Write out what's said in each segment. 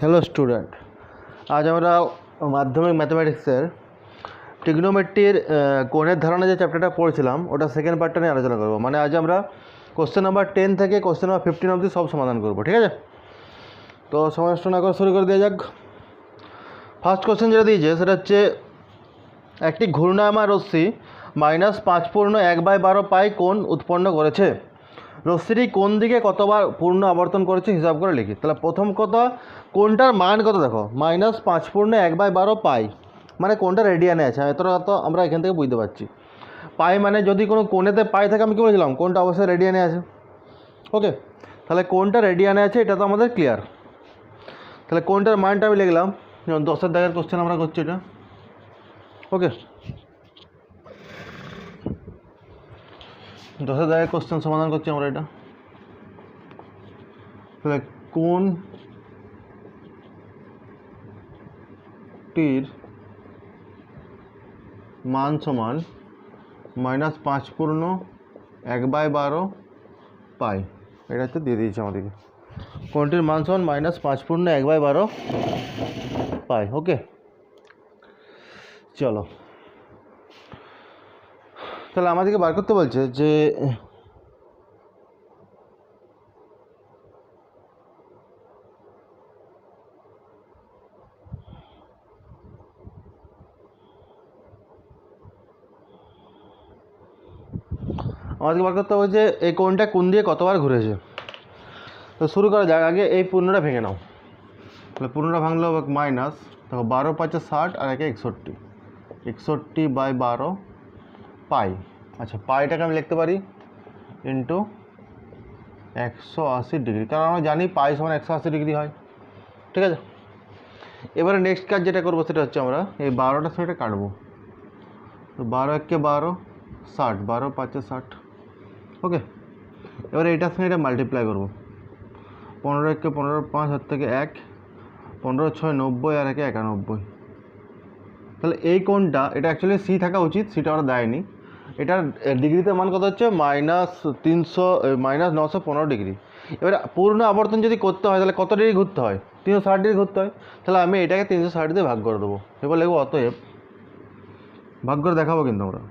Hello student, আজ আমরা মাধ্যমিক ম্যাথমেটিক্সের ট্রিগনোমেট্রির কোণের ধারণা যে চ্যাপ্টারটা পড়ছিলাম ওটা সেকেন্ড পার্টটা নিয়ে আলোচনা করবো। মানে আজ আমরা কোশ্চেন নাম্বার 10 থেকে কোশ্চেন নাম্বার 15 অবধি সব সমাধান করবো, ঠিক আছে? তো সময় নষ্ট না করে শুরু করে দেওয়া যাক। ফার্স্ট কোশ্চেন যেটা দিয়েছে সেটা হচ্ছে একটি ঘূর্ণায়মান রশ্মি -5/1/12 পাই কোণ উৎপন্ন করেছে। রশ্মিটি কোন দিকে কতবার পূর্ণ আবর্তন করেছে হিসাব করে লিখি। তাহলে প্রথম কথা, কোনটার মান কত দেখো, -5/1/12 পাই, মানে কোনটা রেডিয়ানে আছে। এতটা তো আমরা এখান থেকে বুঝতে পারছি। পাই মানে যদি কোনো কোণেতে পাই থাকে, আমি কী বলেছিলাম, কোনটা অবশ্যই রেডিয়ানে আছে। ওকে, তাহলে কোনটা রেডিয়ানে আছে এটা তো আমাদের ক্লিয়ার। তাহলে কোনটার মানটা আমি লিখলাম, যেমন 10-এর দাগের কোশ্চেন আমরা করছি এটা। ওকে, 10-এর দাগের কোশ্চেন সমাধান করছি আমরা এটা। তাহলে কোণটির মান সমান -5/1/12 পাই, এটা হচ্ছে দিয়ে দিয়েছে আমাদেরকে। কোণটির মান সমান -5/1/12 পাই। ওকে, চলো তাহলে আমাদেরকে বার করতে বলছে যে আমাদেরকে বার করতে হবে যে এই কোণটা কোণ দিয়ে কতবার ঘুরেছে। তো শুরু করা যাক। আগে এই পূর্ণটা ভেঙে নাও। তাহলে পূর্ণটা ভাঙলে হবে মাইনাস, দেখো 12×5 আর 61, 61/12 পাই। আচ্ছা, পাইটাকে আমি লিখতে পারি ইন্টু 180 ডিগ্রি, কারণ আমরা জানি পাই সমান 180 ডিগ্রি হয়। ঠিক আছে, এবারে নেক্সট কাজ যেটা করবো সেটা হচ্ছে আমরা এই 12টার সঙ্গে কাটবো। তো 12×1=12, 60, 12×5=60। ওকে, এবারে এটার সঙ্গে এটা মাল্টিপ্লাই করবো। 15×1=15, 5 হাত থেকে 1, 15×6=90 আর 1=91। তাহলে এই কোণটা, এটা অ্যাকচুয়ালি সি থাকা উচিত, সিটা ওরা দেয়নি। এটার ডিগ্রিতে মান কত হচ্ছে, -915 ডিগ্রি। এবারে পূর্ণ আবর্তন যদি করতে হয় তাহলে কত ডিগ্রি ঘুরতে হয়, 360 ডিগ্রি ঘুরতে হয়। তাহলে আমি এটাকে 360 দিয়ে ভাগ করে দেবো। এবার লিখবো অতএব, ভাগ করে দেখাবো কিন্তু আমরা,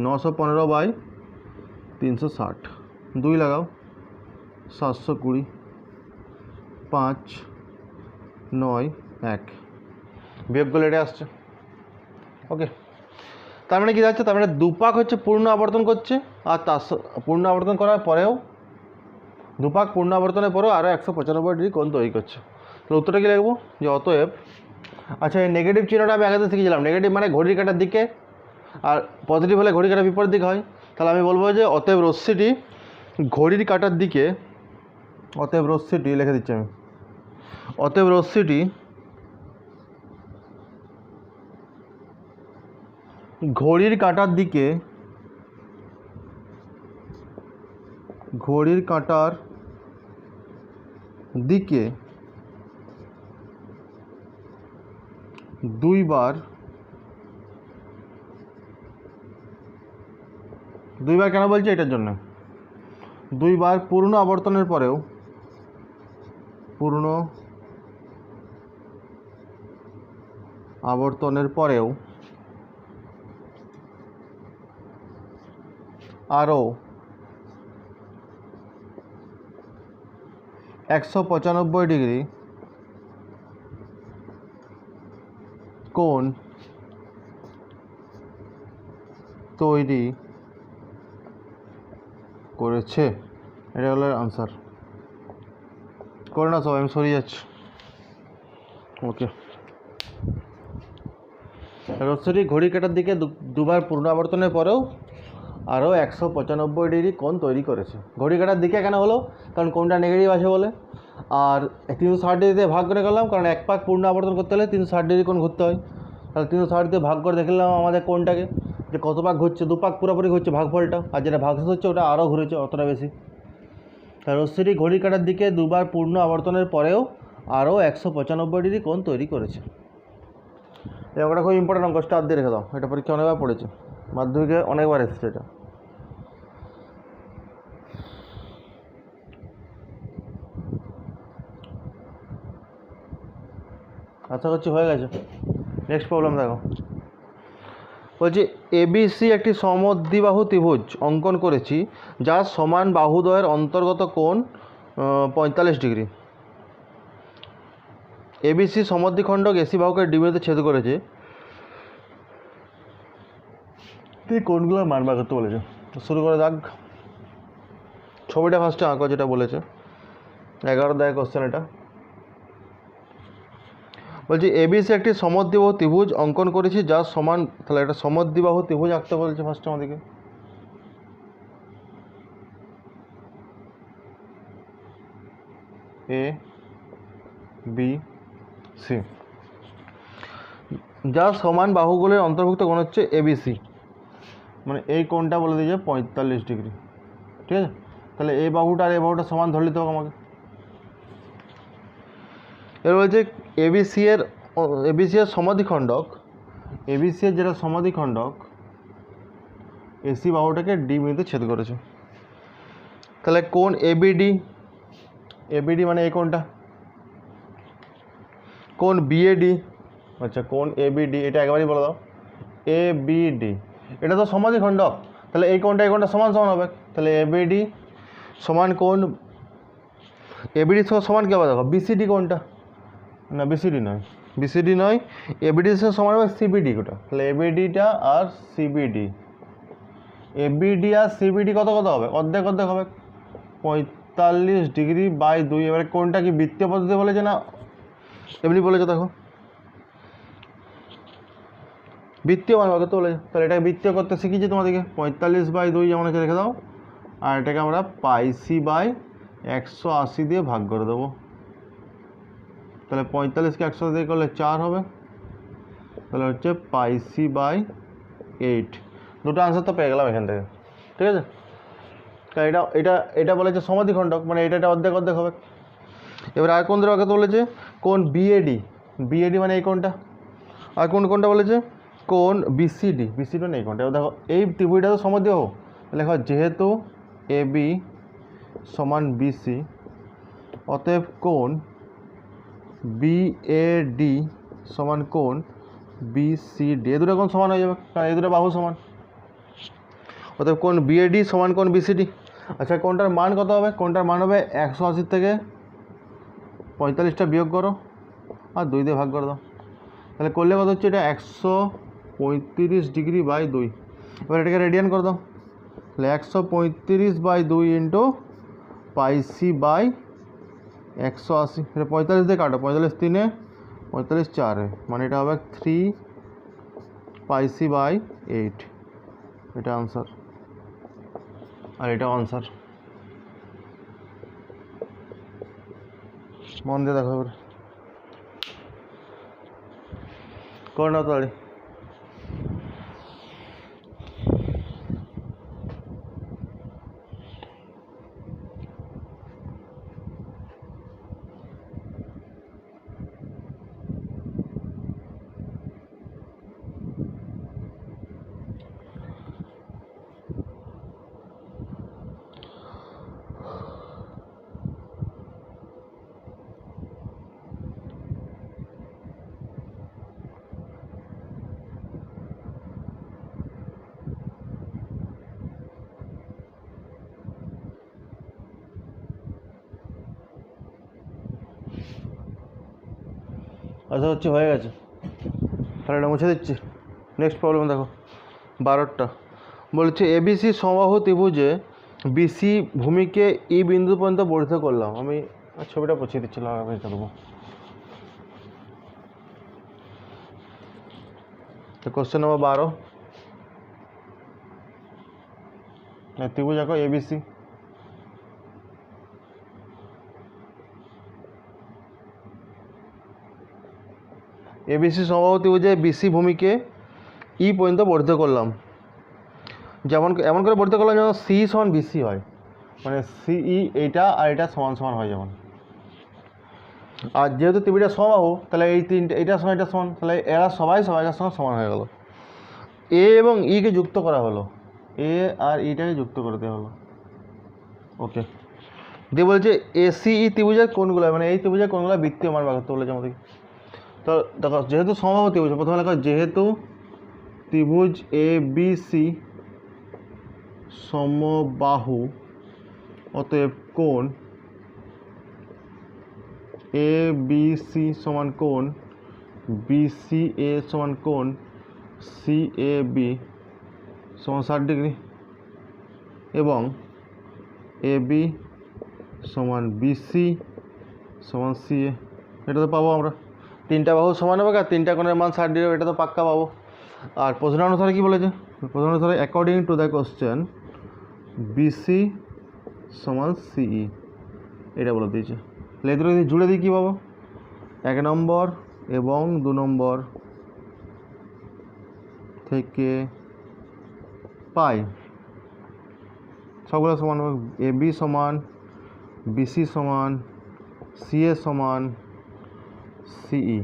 915/360, 2 লাগাও, 720, 5, 9, 1, বিয়োগ করলে এটা আসছে। ওকে, তার মানে কী যাচ্ছে, তার মানে দুপাক হচ্ছে পূর্ণ আবর্তন করছে, আর তার পূর্ণ আবর্তন করার পরেও দুপাক পূর্ণ আবর্তনের পরেও আরও 195 ডিগ্রি কোণ তৈরি করছে। তাহলে উত্তরটা কী লিখবো, যে অতএব, আচ্ছা এই নেগেটিভ চিহ্নটা আমি আগে শিখেছিলাম, নেগেটিভ মানে ঘড়ির কাঁটার দিকে, আর পজিটিভ হলে ঘড়ির কাঁটার বিপরীত দিকে হয়। তাহলে আমি বলবো যে অতএব রশ্মিটি ঘড়ির কাঁটার দিকে, অতএব রশ্মিটি লিখে দিচ্ছি আমি, অতএব রশ্মিটি ঘড়ির কাঁটার দিকে, ঘড়ির কাঁটার দিকে দুইবার কেন বলছি, এটার জন্য দুইবার পূর্ণ আবর্তনের পরেও, পূর্ণ আবর্তনের পরেও আরও 195 ডিগ্রি কোণ তৈরি করেছে। এটা হলো আনসার। করে না সবাই, আমি সরিয়ে যাচ্ছি। ওকে, রশ্মিটি ঘড়ি কাঁটার দিকে দুবার পূর্ণ আবর্তনের পরেও আরও 195 ডিগ্রি কোণ তৈরি করেছে। ঘড়ি কাঁটার দিকে কেন হলো, কারণ কোণটা নেগেটিভ আছে বলে। আর 360 ডিগ্রিতে ভাগ করে গেলাম, কারণ এক পাক পূর্ণ আবর্তন করতে হলে 360 ডিগ্রি কোণ ঘুরতে হয়। তাহলে 360 দিয়ে ভাগ করে দেখলাম আমাদের কোণটাকে, যে কত পাক ঘুরছে, দুপাক পুরোপুরি ঘুরছে ভাগফলটা, আর যেটা ভাগশেষ হচ্ছে ওটা আরও ঘুরেছে অতটা বেশি। তাহলে রশ্মিটি ঘড়ি কাঁটার দিকে দুবার পূর্ণ আবর্তনের পরেও আরও 195 ডিগ্রি কোণ তৈরি করেছে। এই অঙ্কটা খুব ইম্পর্টেন্ট অঙ্ক, স্টার দিয়ে রেখে দাও। এটা পরীক্ষা অনেকবার পড়েছে, মাধ্যমিকে অনেকবার এসেছে এটা। আশা করছি হয়ে গেছে। নেক্সট প্রবলেম দেখো, বলছি এবিসি একটি সমদ্বিবাহু ত্রিভুজ অঙ্কন করেছি যার সমান বাহুদ্বয়ের অন্তর্গত কোণ 45 ডিগ্রি। এবিসি সমদ্বিখণ্ডক এসি বাহুকে ডিবিতে ছেদ করেছে, তুই কোনগুলোর মান বার করতে বলেছে। শুরু করে দাগ, ছবিটা ফার্স্টে আঁকো যেটা বলেছে। 11 দায় কোশ্চেন এটা। বলছি এবিসি একটি সমদ্বিবাহু ত্রিভুজ অঙ্কন করেছি যার সমান, তাহলে একটা সমদ্বিবাহু ত্রিভুজ আঁকতে বলছে ফার্স্টে আমাদেরকে। এ বি সি, যার সমান বাহুগুলির অন্তর্ভুক্ত কোণ হচ্ছে এবিসি, মানে এই কোণটা বলে দিয়েছে 45 ডিগ্রি, ঠিক আছে। তাহলে এই বাহুটা আর এই বাহুটা সমান ধরে নিতে হবে আমাকে। এবার বলছে এবিসি এর সমাধিখণ্ডক, এবিসি এর যেটা সমাধিখণ্ডক এসি বাহুটাকে ডি বিন্দুতে ছেদ করেছে। তাহলে কোণ এবিডি, এবিডি মানে এই কোণটা, কোণ বিএডি, আচ্ছা কোণ এবিডি এটা একবারই বলে দাও, এবিডি এটা তো সমাধিখণ্ডক, তাহলে এই কোণটা সমান সমান হবে। তাহলে এবিডি সমান কোণ, এবিডি সমান কী হবে দেখো, বিসিডি কোণটা, না বিসিডি নয়, বিসিডি নয়, এবিডির সাথে সমান হবে সিবিডি কোটা। তাহলে এবিডিটা আর সিবিডি, এবিডি আর সিবিডি কত কত হবে, অর্ধেক অর্ধেক হবে, 45 ডিগ্রি বাই 2। এবারে কোনটা কি বৃত্তীয় পদ্ধতি বলেছে না এমনি বলেছে, দেখো বৃত্তীয় মান করতে বলেছে। তাহলে এটাকে বৃত্তীয় করতে শিখিয়েছি তোমাদেরকে, 45 বাই 2 যেমন আছে রেখে দাও, আর এটাকে আমরা পাইসি বাই 180 দিয়ে ভাগ করে দেবো। তাহলে 45কে 100 দিয়ে করলে 4 হবে, তাহলে হচ্ছে পাইসি বাই 8। দুটো আনসার তো পেয়ে গেলাম এখান থেকে, ঠিক আছে। তা এটা এটা এটা বলেছে সমাধিখণ্ডক, মানে এটা অর্ধেক অর্ধেক হবে। এবার আর কোন দিকে বলেছে, কোন বিএডি, বিএডি মানে এই কোনটা, আর কোনটা বলেছে কোন বিসিডি, বিসিডি মানে এই কোনটা। এবার দেখো এই ত্রিভুজটা তো সমদ্বিবাহু, লেখো যেহেতু এবি সমান বিসি অতএব কোণ বিএডি সমান কোণ বিসিডি, এ দুটো কোণ সমান হয়ে যাবে কারণ এই দুটো বাহু সমান, অতএব কোণ বিএডি সমান কোণ বিসিডি। আচ্ছা কোণটার মান কত হবে, কোণটার মান হবে 180 থেকে 45টা বিয়োগ করো আর 2 দিয়ে ভাগ করে দাও, তাহলে করলে কত হচ্ছে, এটা 135 ডিগ্রি বাই 2। এবার এটাকে রেডিয়ান করে দাও, তাহলে 135 বাই 2 ইন্টু পাইসি বাই 180, এটা 45 দিয়ে কাটো, 45 3 45 4, মানে এটা হবে 3 পাইসি বাই 8, এটা আনসার। আর এটা আনসার, মন দিয়ে দেখো এবার করে নাও তাহলে। আচ্ছা হচ্ছে হয়ে গেছে, তাহলে এটা মুছে দিচ্ছি। নেক্সট প্রবলেম দেখো 12টা, বলছে এবিসি সমবাহু ত্রিভুজে বিসি ভূমিকে ই বিন্দু পর্যন্ত বর্ধিত করলাম। আমি ছবিটা পছিয়ে দিচ্ছিলাম, আমি এটা দেবো। কোশ্চেন নম্বর 12, ত্রিভুজ আঁকো এবিসি, এবিসি সমবাহু ত্রিভুজে বিসি ভূমিকে ই পর্যন্ত বর্ধিত করলাম, যেমন এমন করে বর্ধিত করলাম যেমন সি সমান বিসি হয়, মানে সিই এইটা আর এটা সমান সমান হয় যেমন। আর যেহেতু ত্রিভুজটা সমবাহু তাহলে এই তিনটে এইটার সমান এটা সমান, তাহলে এরা সবাইকার সঙ্গে সমান হয়ে গেল। এ এবং ইকে যুক্ত করা হলো, এ আর ইটাকে যুক্ত করে দেওয়া হলো, ওকে। দিয়ে বলছে এসিই ত্রিভুজের কোণগুলো, মানে এই ত্রিভুজের কোণগুলো বৃত্তীয় মান বার করতে বলেছে আমাদেরকে। তো দেখো যেহেতু সমবাহু ত্রিভুজ, প্রথমে লেখা যেহেতু ত্রিভুজ এ বি সি সমবাহু অতএব কোণ এ বি সি সমান কোণ বি সি এ সমান কোণ সি এ বি সমান 60 ডিগ্রি এবং এ বি সমান বিসি সমান সি এ। এটা তো পাবো আমরা, তিনটা বাহু সমান হবে আর তিনটা কোণের মান 60 ডিগ্রি, এটা তো পাক্কা পাবো। আর প্রশ্ন অনুসারে কী বলেছে, প্রশ্ন অনুসারে according to the question BC সমান সিই এটা বলে দিয়েছে। তাহলে এগুলো যদি জুড়ে দিই কী পাবো, 1 নম্বর এবং 2 নম্বর থেকে পাই সবগুলো সমান হবে, এ বি সমান বিসি সমান সিএ সমান সিই,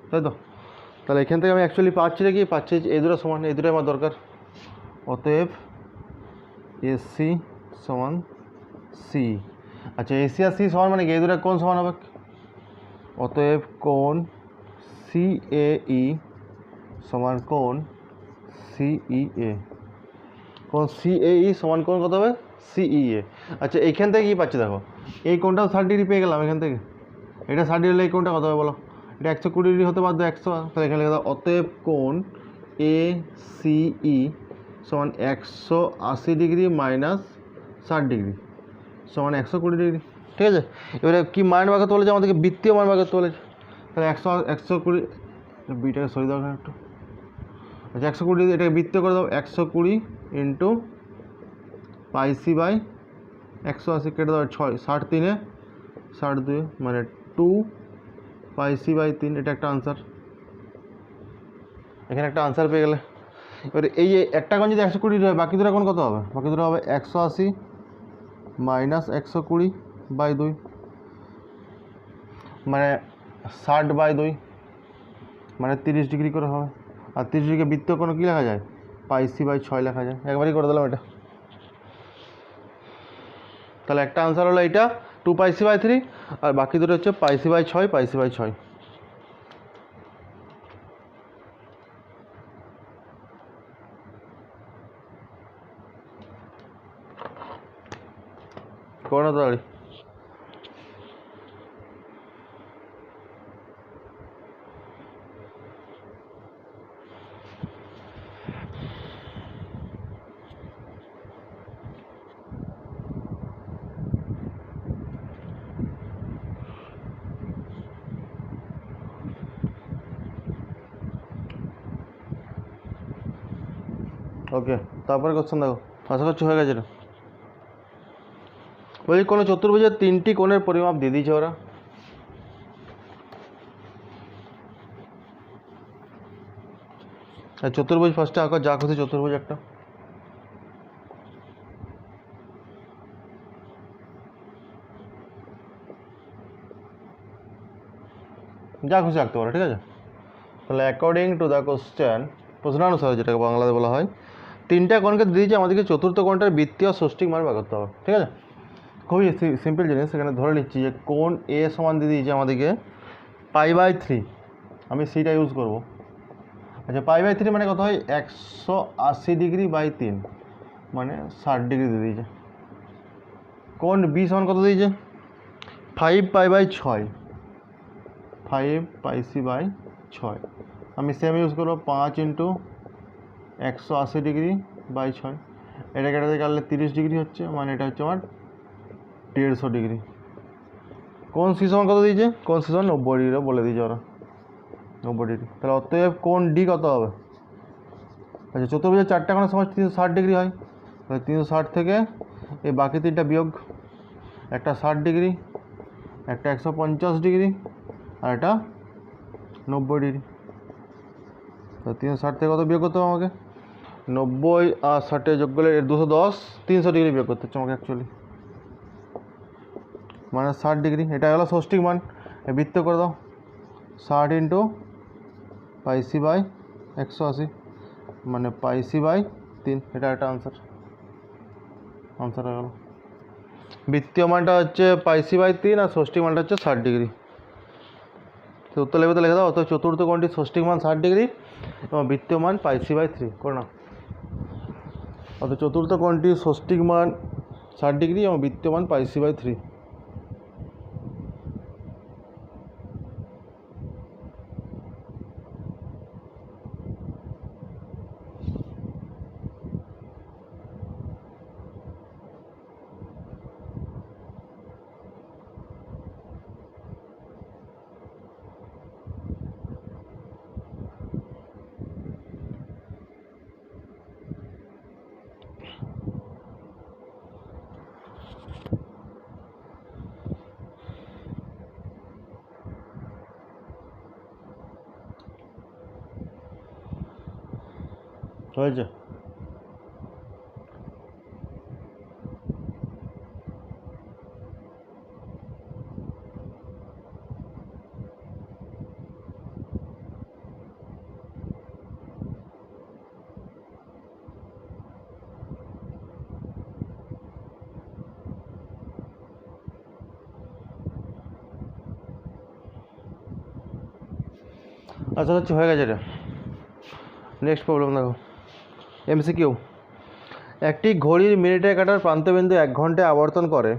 তাই তো। তাহলে এখান থেকে আমি অ্যাকচুয়ালি পাচ্ছি কি, পাচ্ছি এই দুটো সমান, এই দুটোই আমার দরকার। অতএব এসি সমান সি। আচ্ছা এসি আর সি সমান মানে কি, এই দুটো কোণ সমান হবে, অতএব কোণ সিএই সমান কোণ সিইএ। কোণ সিএই সমান কোণ কত হবে, সিইএ। আচ্ছা এইখান থেকে কী পাচ্ছি দেখো, এই কোণটাও 60 ডিগ্রি পেয়ে গেলাম এখান থেকে, এটা 60 ডিগ্রি, এই কোণটা কত হবে বলো, এটা 120 ডিগ্রি হতে বাধ্য 100, তাহলে এখানে লেখা অতএব কোণ এ সিই সমান 180 ডিগ্রি মাইনাস 60 ডিগ্রি সমান 120 ডিগ্রি, ঠিক আছে। এবারে কী মান বার করতে বলেছে আমাদেরকে, বৃত্তীয় মান বার করতে বলেছে। তাহলে 120, বিটাকে সরিয়ে দাও একটু। আচ্ছা 120 এটাকে বৃত্তীয় করে দাও, 120 ইন্টু পাই সি বাই 180 কেটে দাও 6, 60 3 62 মানে 2 পাই সি বাই 3, এটা একটা আনসার। এখানে একটা আনসার পেয়ে গেলে। এবারে এই একটা কোণ যদি 120 হয়, বাকি দুটো কোণ কত হবে, বাকি দুটো হবে 180 মাইনাস 120 বাই 2 মানে 60 বাই 2 মানে 30 ডিগ্রি করে হবে। আর 30 ডিগ্রি বৃত্তীয় কোণ কী লেখা যায়, পাই সি বাই 6 লেখা যায়, একবারই করে দিলাম এটা। তাহলে একটা আনসার হলো এইটা 2 পাই সি বাই 3, আর বাকি দুটো হচ্ছে pi C by 6, pi C by 6। করো তাড়াতাড়ি। ওকে, তারপরে কোশ্চেন দেখো, আশা করছি হয়ে গেছে। বলছি কোনো চতুর্ভুজের 3টি কোণের পরিমাপ দিয়ে দিয়েছে ওরা। চতুর্ভুজ ফার্স্টে আঁকো, যা খুশি চতুর্ভুজ একটা। যা খুশি আঁকতে পারো, ঠিক আছে। তাহলে অ্যাকর্ডিং টু দ্য কোশ্চেন, প্রশ্নানুসারে যেটাকে বাংলাতে বলা হয়, 3টা কোণকে দিয়ে দিয়েছে, আমাদেরকে চতুর্থ কোণটার বৃত্তীয় ষষ্ঠিক মান বার করতে হবে, ঠিক আছে। খুবই সিম্পল জিনিস, এখানে ধরে নিচ্ছি যে কোণ এ সমান দিয়ে দিয়েছে আমাদেরকে পাই বাই 3, আমি সিটা ইউজ করব। আচ্ছা পাই বাই 3 মানে কত হয়, 180 ডিগ্রি বাই 3 মানে 60 ডিগ্রি দিয়ে দিয়েছে। কোণ বি সমান কত দিয়েছে, 5 pi by 6, 5 pi C by 6, আমি সেম ইউজ করবো 5 ইন্টু 180 ডিগ্রি বাই 6, এটা কেটে দিয়ে কাটলে 30 ডিগ্রি হচ্ছে, মানে এটা হচ্ছে আমার 150 ডিগ্রি। কোণ সি সমান কত দিয়েছে, কোণ সি সমান 90 ডিগ্রি বলে দিয়েছে ওরা, 90 ডিগ্রি। তাহলে অতএব কোণ ডি কত হবে, আচ্ছা চতুর্ভুজের 4টা কোণের সময় 360 ডিগ্রি হয়, তাহলে 360 থেকে এই বাকি 3টা বিয়োগ, একটা 60 ডিগ্রি, একটা 150 ডিগ্রি, আর এটা 90 ডিগ্রি। তো 360 থেকে কত বিয়োগ করতে হবে আমাকে, 90 আর 60 যোগ করলে 210, 300 ডিগ্রি বিয়োগ করতে হচ্ছে আমাকে অ্যাকচুয়ালি, মানে 60 ডিগ্রি। এটা হলো ষষ্ঠিক মান, বৃত্ত করে দাও, 60 ইন্টু পাই সি বাই 180 মানে পাই সি বাই 3, এটা একটা আনসার হয়ে গেল। বৃত্তীয় মানটা হচ্ছে পাই সি বাই 3 আর ষষ্ঠিক মানটা হচ্ছে 60 ডিগ্রি। তো উত্তর লেবে তো লিখে দাও। অত চতুর্থ কোণটির ষষ্ঠিক মান 60 ডিগ্রি এবং বৃত্তীয় মান πc/3 করে নাও। অত চতুর্থ কোণটির ষষ্ঠিক মান 60 ডিগ্রি এবং বৃত্তীয় মান πc/3। হয়েছে? আচ্ছা হচ্ছে, হয়ে গেছে এটা। নেক্সট প্রবলেম দেখো, এমসিকিউ। একটি ঘড়ির মিনিটের কাঁটার প্রান্তবিন্দু 1 ঘন্টায় আবর্তন করে।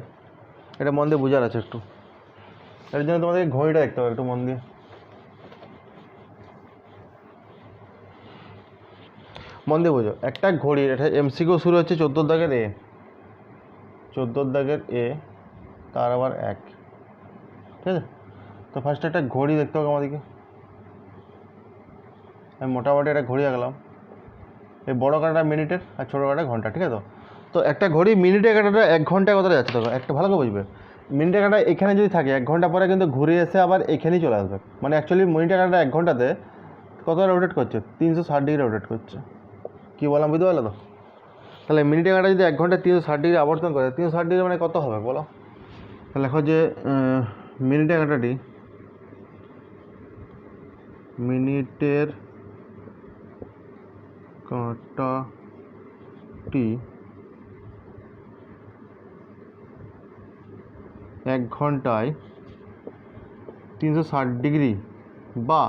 এটা মন দিয়ে বোঝার আছে একটু, এর জন্য তোমাদেরকে ঘড়িটা দেখতে হবে একটু মন দিয়ে। মন দিয়ে বোঝো, একটা ঘড়ির, এটা এমসিকিউ শুরু হচ্ছে 14 দাগের এ, 14 দাগের এ, তার আবার 1, ঠিক আছে? তো ফার্স্টে একটা ঘড়ি দেখতে হবে আমাদেরকে। আমি মোটামুটি একটা ঘড়ি আঁকলাম, এই বড়ো কাঁটাটা মিনিটের আর ছোটো কাঁটা ঘন্টা, ঠিক আছে? তো একটা ঘড়ি মিনিটের কাঁটাটা 1 ঘন্টায় কতটা যাচ্ছে দেখো, একটা ভালো করে বুঝবে। মিনিটের কাঁটা এখানে যদি থাকে 1 ঘন্টা পরে কিন্তু ঘুরে এসে আবার এখানেই চলে আসবে। মানে অ্যাকচুয়ালি মিনিটের কাঁটাটা 1 ঘন্টাতে কতটা রোটেট করছে? 360 ডিগ্রি রোটেট করছে। কী বললাম বুঝতে পারলে তো? তাহলে মিনিটের কাঁটা যদি 1 ঘন্টায় 360 ডিগ্রি আবর্তন করে, 360 ডিগ্রি মানে কত হবে বলো? তাহলে লেখো যে মিনিটের কাঁটাটি, মিনিটের কাঁটাটি 1 ঘন্টায় 360 ডিগ্রি বা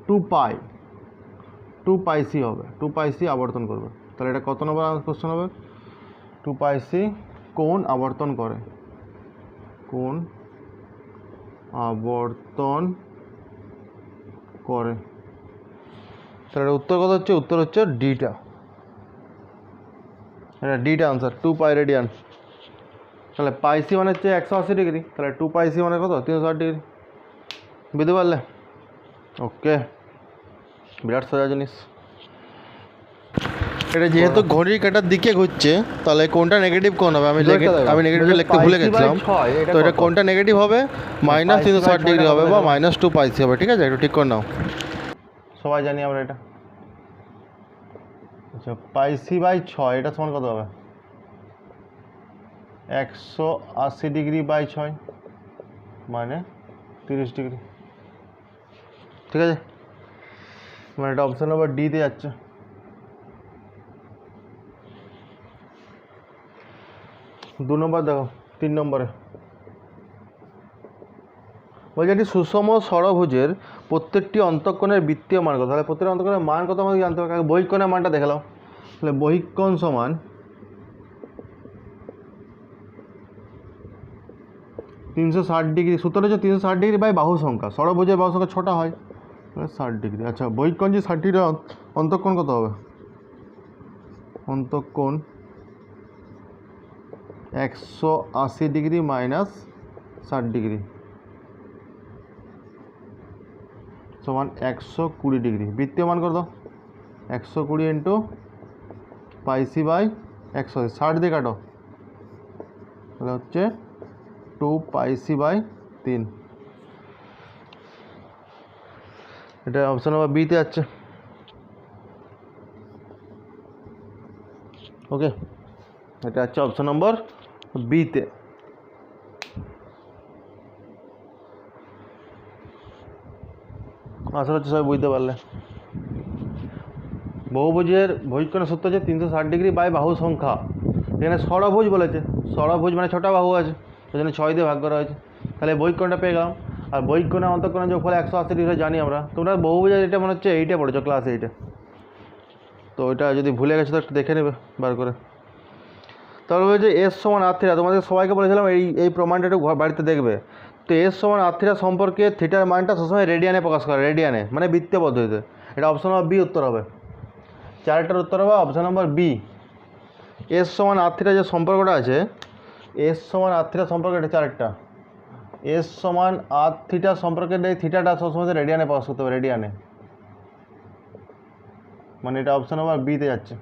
2πc হবে, 2πc আবর্তন করবে। তাহলে এটা কত নম্বর কোশ্চেন হবে? 2πc কোণ আবর্তন করে, কোণ আবর্তন করে। তাহলে উত্তর কত হচ্ছে? উত্তর হচ্ছে ডিটা, এটা ডিটা আনসার, 2π রেডিয়ান। তাহলে πc মানে হচ্ছে 180 ডিগ্রি, তাহলে 2πc মানে কত? 360 ডিগ্রি। বুঝতে পারলে? ওকে, বিরাট সোজা জিনিস এটা। যেহেতু ঘড়ির কাঁটার দিকে ঘুরছে, তাহলে কোনটা নেগেটিভ কোণ হবে? আমি নেগেটিভটা লিখতে ভুলে গেছিলাম। তো এটা কোনটা নেগেটিভ হবে? -360 ডিগ্রি হবে বা -2πc হবে, ঠিক আছে? একটু ঠিক করে নাও, সবাই জানি আমরা এটা। আচ্ছা, πc/6 এটা সমান কত হবে? 180 ডিগ্রি বাই 6 মানে 30 ডিগ্রি, ঠিক আছে? মানে এটা অপশন নাম্বার ডিতে যাচ্ছে। দু নম্বর দেখো, 3 নম্বরে বলছে একটি সুষম ষড়ভুজের প্রত্যেকটি অন্তঃকোণের বৃত্তীয় মান কত? তাহলে প্রত্যেকটি অন্তঃকোণের মান কত আমাকে জানতে হবে। বহিঃ কোণের মানটা দেখে নাও। তাহলে বহিঃ কোণ সমান 360 ডিগ্রি, সূত্রটা হচ্ছে 360 ডিগ্রি বাই বাহু সংখ্যা। ষড়ভুজের বাহু সংখ্যা 6টা হয়, 60 ডিগ্রি। আচ্ছা, বহিঃ কোণ যে 60 ডিগ্রি, অন্তঃকোণ কত হবে? অন্তঃকোণ 180 ডিগ্রি মাইনাস 60 ডিগ্রি সমান 120 ডিগ্রি। বৃত্তীয় মান কত? 120 ইন্টু πc/180, 60 দিয়ে কাটো, তাহলে হচ্ছে 2πc/3। এটা অপশন নাম্বার বিতে যাচ্ছে। ওকে, এটা হচ্ছে অপশন নম্বর বিতে। আশা হচ্ছে সবাই বুঝতে পারলে। বহুভুজের বহিঃকোণের সূত্র হচ্ছে 360 ডিগ্রি বাই বাহু সংখ্যা। এখানে ষড়ভুজ বলেছে, ষড়ভুজ মানে 6টা বাহু আছে, ওই জন্য 6 দিয়ে ভাগ করা হয়েছে। তাহলে বহিঃকোণটা পেয়ে গেলাম। আর বহিঃকোণে অন্তঃকোণে যোগফল 180 ডিগ্রি জানি আমরা। তোমরা বহুভুজের এটা মনে হচ্ছে এইটা পড়েছো ক্লাস 8-এ, তো এটা যদি ভুলে গেছো তো একটু দেখে নেবে বার করে। তাহলে বলছে এস সমান আর থিটা, তোমাদের সবাইকে বলেছিলাম এই প্রমাণটা একটু বাড়িতে দেখবে। তো এস সমান আর থিটা সম্পর্কে থিটার মানটা সবসময় রেডিয়ানে প্রকাশ করে, রেডিয়ানে মানে বৃত্তীয় পদ্ধতিতে। এটা অপশন নম্বর বি উত্তর হবে, 4টার উত্তর হবে অপশন নম্বর বি। এস সমান আর থিটা যে সম্পর্কটা আছে, এস সমান আর থিটা সম্পর্ক এটা 4টা। এস সমান আর থিটা সম্পর্কে এই থিটাটা সবসময় রেডিয়ানে প্রকাশ করতে হবে, রেডিয়ানে, মানে এটা অপশন নম্বর বিতে যাচ্ছে।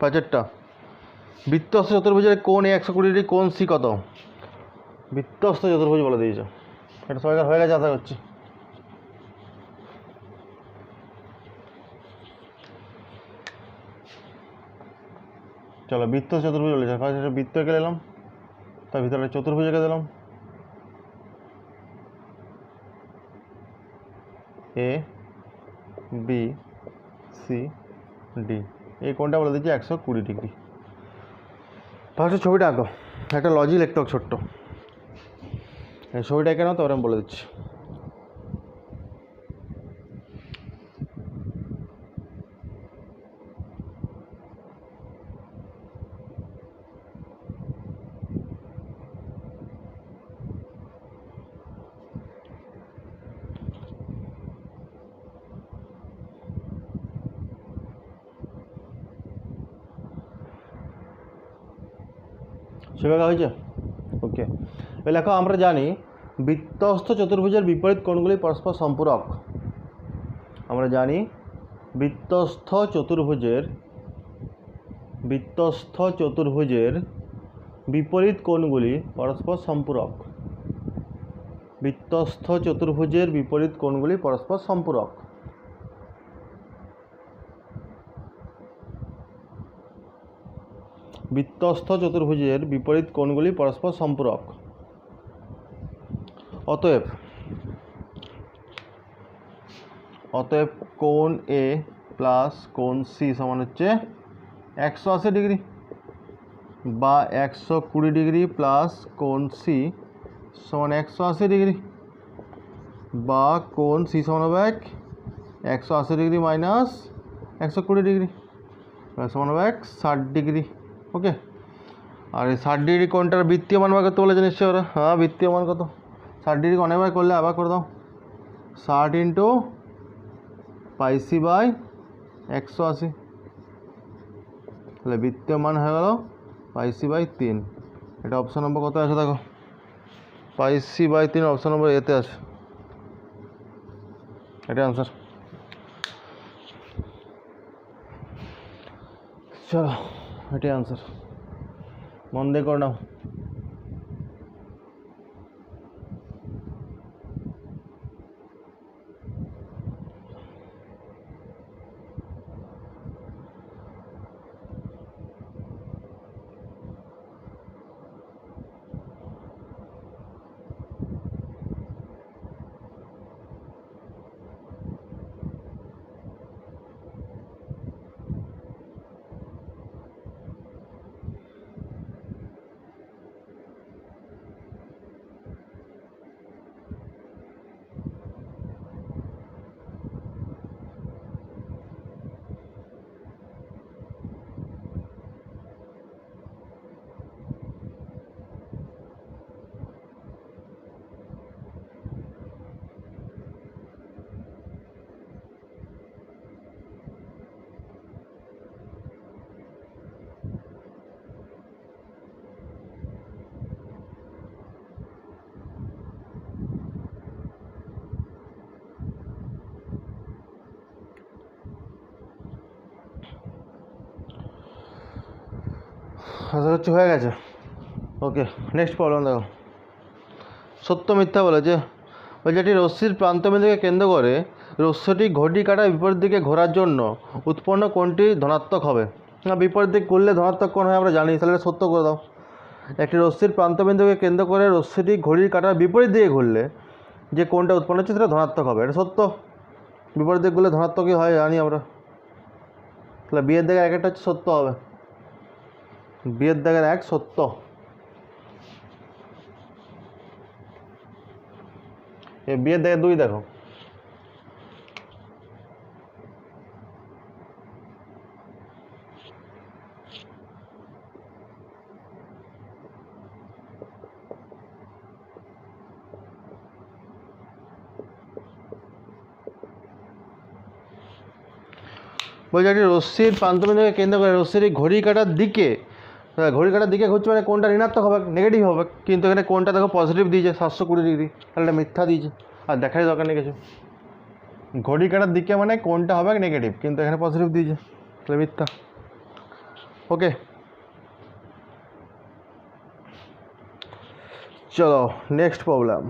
5টা বৃত্তস্থ চতুর্ভুজের কোণ এ 120 ডিগ্রি, কোণ সি কত? বৃত্তস্থ চতুর্ভুজ বলে দিয়েছে, এটা সবাইকার হয়ে গেছে আশা করছি। চলো বৃত্ত চতুর্ভুজ বলেছে, ফার্স্ট বৃত্ত এঁকে নিলাম, তার ভিতরে চতুর্ভুজ এঁকে দিলাম, এ বি সি ডি। এই কোণটা বলে দিচ্ছি 120 ডিগ্রি। ফার্স্টে ছবিটা আঁকো, একটা লজিক লিখতে হোক ছোট্ট, এই ছবিটা এঁকে নাও, তারপরে আমি বলে দিচ্ছি। সেভাবে হয়েছে, ওকে। এবার লেখো, আমরা জানি বৃত্তস্থ চতুর্ভুজের বিপরীত কোণগুলি পরস্পর সম্পূরক। আমরা জানি বৃত্তস্থ চতুর্ভুজের বিপরীত কোণগুলি পরস্পর সম্পূরক। বৃত্তস্থ চতুর্ভুজের বিপরীত কোণগুলি পরস্পর সম্পূরক। বৃত্তস্থ চতুর্ভুজের বিপরীত কোণগুলি পরস্পর সম্পূরক। অতএব কোণ এ প্লাস কোণ সি সমান হচ্ছে 180 ডিগ্রি, বা 120 ডিগ্রি প্লাস কোণ সি সমান 180 ডিগ্রি, বা কোণ সি সমান হবে 180 ডিগ্রি মাইনাস 120 ডিগ্রি সমান হবে 60 ডিগ্রি। ওকে, আর এই 60 ডিগ্রি কোণটার বৃত্তীয় মান বার করতে বলেছে নিশ্চয়ই ওরা। হ্যাঁ, বৃত্তীয় মান কত? 60 ডিগ্রি অনেকবার করলে আবার করে দাও, 60 ইন্টু পাইসি বাই 180, তাহলে বৃত্তীয় মান হয়ে গেল পাইসি বাই 3। এটা অপশান নম্বর কত আছে দেখো, পাইসি বাই 3 অপশান নম্বর এতে আছে, এটা আনসার। চলো, এটাই আনসার, মন দিয়ে করে নাও। আশা করছি হয়ে গেছে। ওকে, নেক্সট প্রবলেম দেখো। সত্য মিথ্যা বলেছে, একটি রশ্মির প্রান্তবিন্দুকে কেন্দ্র করে রশ্মিটি ঘড়ি কাঁটার বিপরীত দিকে ঘোরার জন্য উৎপন্ন কোণটি ধনাত্মক হবে। না, বিপরীত দিকে ঘুরলে ধনাত্মক কোণ হয় আমরা জানি, তাহলে সত্য করে দাও। একটি রশ্মির প্রান্তবিন্দুকে কেন্দ্র করে রশ্মিটি ঘড়ির কাঁটার বিপরীত দিকে ঘুরলে যে কোণটা উৎপন্ন হচ্ছে সেটা ধনাত্মক হবে, এটা সত্য। বিপরীত দিকে ঘুরলে ধনাত্মকই হয় জানি আমরা, তাহলে বিয়ের দাগের 1 হচ্ছে সত্য হবে, বিয়ের দাগের 1 সত্য। এ বি এর দাগে 2 দেখো, বলছে একটি রশ্মির প্রান্তবিন্দুকে কেন্দ্র করে রশ্মির ঘড়ি কাটার দিকে ঘুরছে, মানে কোনটা ঋণাত্মক হবে, নেগেটিভ হবে, কিন্তু এখানে কোনটা দেখো পজিটিভ দিয়েছে 720 ডিগ্রি, তাহলে এটা মিথ্যা দিয়েছে, আর দেখারই দরকার নেই কিছু। ঘড়ি কাটার দিকে মানে কোনটা হবে নেগেটিভ, কিন্তু এখানে পজিটিভ দিয়েছে, তাহলে মিথ্যা। ওকে, চলো নেক্সট প্রবলেম।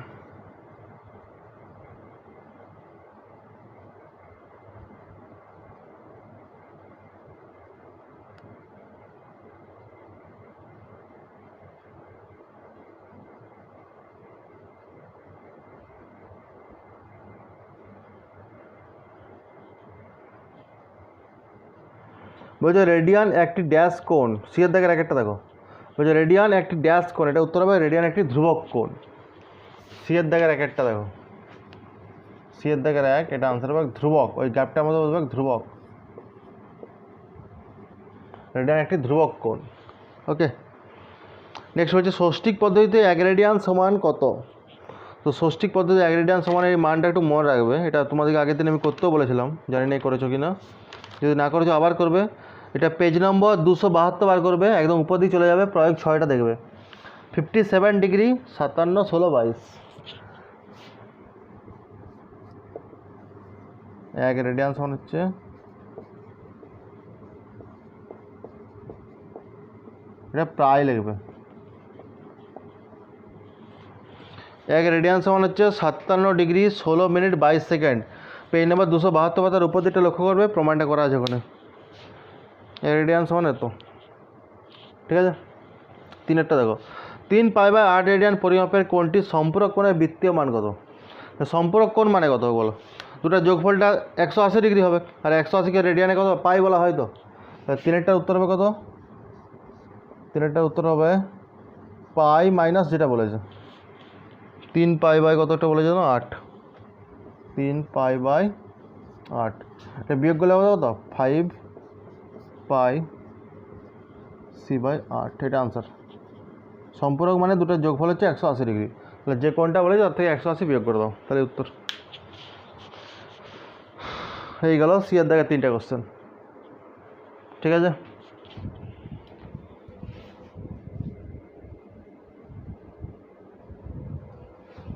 বলছে রেডিয়ান একটি ড্যাশ কোণ, সিয়ের দাগের একটা দেখো, বলছে রেডিয়ান একটি ড্যাশ কোণ, এটা উত্তর হবে রেডিয়ান একটি ধ্রুবক কোণ। সিয়ের দাগের একটা দেখো, সিয়ের দাগের 1, এটা আনসার হবে ধ্রুবক, ওই গ্যাপটার মধ্যে বলবে ধ্রুবক, রেডিয়ান একটি ধ্রুবক কোণ। ওকে, নেক্সট হচ্ছে ষষ্ঠিক পদ্ধতিতে 1 রেডিয়ান সমান কত। তো ষষ্ঠিক পদ্ধতিতে 1 রেডিয়ান সমান এই মানটা একটু মনে রাখবে, এটা তোমাদেরকে আগের দিন আমি করতেও বলেছিলাম, জানি না করেছো কি না, যদি না করেছো আবার করবে। এটা পেজ নম্বর 272 বার করবে, একদম উপর দিকে চলে যাবে, প্রয়োগ 6টা দেখবে, 57 ডিগ্রি 57 16 22। 1 রেডিয়ান সমান হচ্ছে এটা প্রায় লিখবে, 1 রেডিয়ান সমান হচ্ছে 57 degree 16 minute 22 second. Page number 272 পাতার উপর দিকটা লক্ষ্য করবে, প্রমাণটা করা আছে ওখানে। 1 রেডিয়ান সমান এত, ঠিক আছে। 3-এরটা দেখো, 3π/8 রেডিয়ান পরিমাপের কোণটির সম্পূরক কোণের বৃত্তীয় মান কত। সম্পূরক কোণ মানে কত বলো, দুটো যোগফলটা 180 ডিগ্রি হবে, আর 180কে রেডিয়ানে কত পাই বলা হয়, তো 3-এরটার উত্তর হবে কত, 3-এরটার উত্তর হবে পাই মাইনাস যেটা বলেছে 3π/, কতটা বলেছে না 8, 3π/8, এটা বিয়োগ করলে হবে কত 5πc/8, এটা আনসার। সম্পূরক মানে দুটো যোগফল হচ্ছে 180 ডিগ্রি, তাহলে যে কোণটা বলেছে তার থেকে 180 বিয়োগ করে দাও, তাহলে উত্তর হয়ে গেল। সিয়ার দাগের 3টা কোশ্চেন, ঠিক আছে।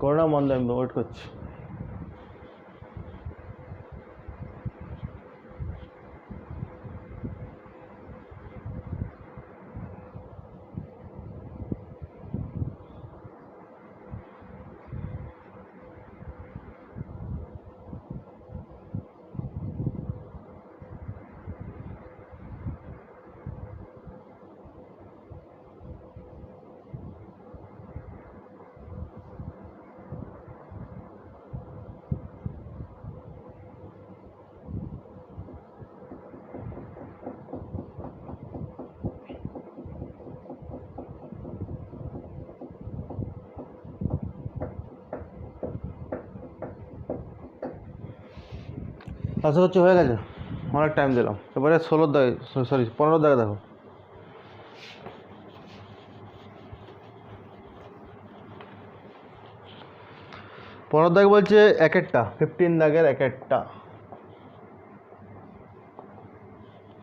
করোনা মন দেয়, আমি ওয়েট করছি। আশা করছি হয়ে গেছে, অনেক টাইম দিলাম। এবারে 16 দাগে, সরি 15 দাগে দেখো, পনেরো দাগ বলছে এক একটা, 15 দাগের এক একটা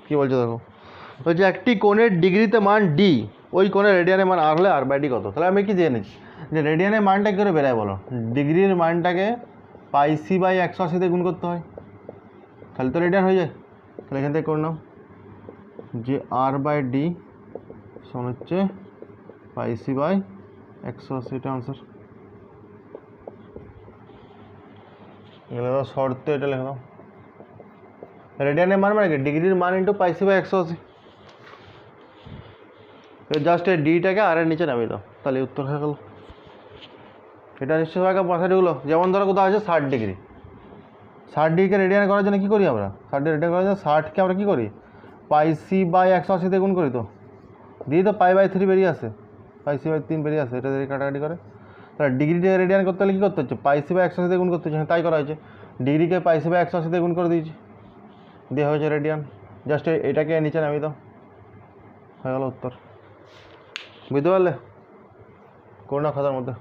কী বলছে দেখো, বলছে একটি কোণের ডিগ্রিতে মান ডি, ওই কোণের রেডিয়ানের মান আর হলে r/d কত। তাহলে আমি কি জেনেছি যে রেডিয়ানের মানটা কী করে বেরায় বলো, ডিগ্রির মানটাকে πc/180 দিয়ে গুণ করতে হয়, তাহলে তো রেডিয়ান হয়ে যায়। তাহলে এখান থেকে করে নাও যে r/d সমান হচ্ছে πc/180, এটা আনসার। এগুলো শর্ত, এটা লিখে দাও, রেডিয়ানের মান মানে কি ডিগ্রির মান ইন্টু πc/180, জাস্ট এই ডিটাকে আর এর নিচে নামিয়ে দাও, তাহলে উত্তর হয়ে গেল। এটা নিশ্চয় সবাইকে মাথায় ঢুকলো। যেমন ধরো কোথাও আছে 60 ডিগ্রি, 60 ডিগ্রিকে রেডিয়ান করার জন্য কী করি আমরা, 60 ডিগ্রি রেডিয়ান করার জন্য 60কে আমরা কী করি πc/180 দিয়ে গুণ করি, তো দিয়ে তো π/3 বেরিয়ে আসে, πc/3 বেরিয়ে আসে, এটা দিয়ে কাটাকাটি করে তাহলে ডিগ্রিটা রেডিয়ান করতে হলে কী করতে হচ্ছে, π/180 দিয়ে গুণ করতে হচ্ছে। তাই করা হয়েছে, ডিগ্রিকে π/180 দিয়ে গুণ করে দিয়েছি, দিয়ে হয়েছে রেডিয়ান। জাস্ট এটাকে নিচে নামিয়ে দাও, হয়ে গেল উত্তর। বুঝতে পারলে? করোনা খাতার মধ্যে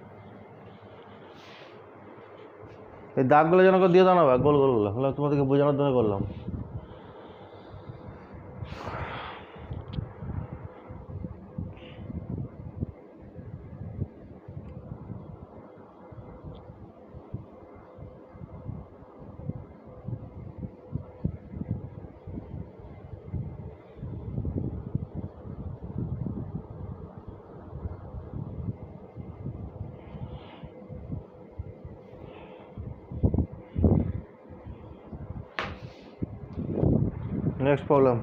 এই দাগগুলো যেন দিয়ে দাও না, গোল গোলগুলো, হলো তোমাদেরকে বোঝানোর জন্য করলাম। নেক্সট প্রবলেম